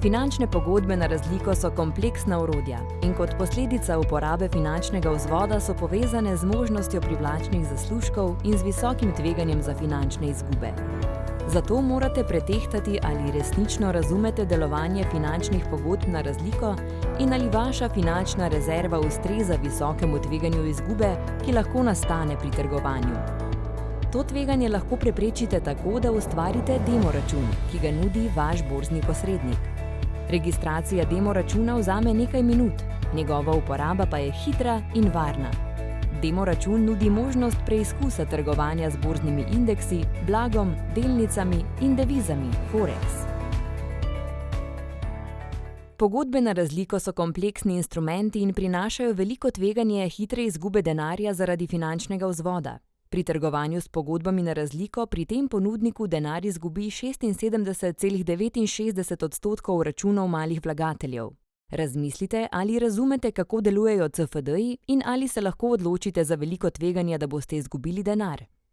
Finančne pogodbe na razliko so kompleksna orodja in kot posledica uporabe finančnega vzvoda so povezane z možnostjo privlačnih zaslužkov in z visokim tveganjem za finančne izgube. Zato morate pretehtati, ali resnično razumete delovanje finančnih pogodb na razliko in ali vaša finančna rezerva ustreza visokemu tveganju izgube, ki lahko nastane pri trgovanju. To tveganje lahko preprečite tako, da ustvarite demo račun, ki ga nudi vaš borzni posrednik. Registracija demo računa vzame nekaj minut, njegova uporaba pa je hitra in varna. Demo račun nudi možnost preizkusa trgovanja z borznimi indeksi, blagom, delnicami in devizami Forex. Pogodbe na razliko so kompleksni instrumenti in prinašajo veliko tveganje hitre izgube denarja zaradi finančnega vzvoda. Pri trgovanju s pogodbami na razliko pri tem ponudniku denar izgubi 76,69% računov malih vlagateljev. Razmislite, ali razumete, kako delujejo CFD-ji in ali se lahko odločite za veliko tveganje, da boste izgubili denar.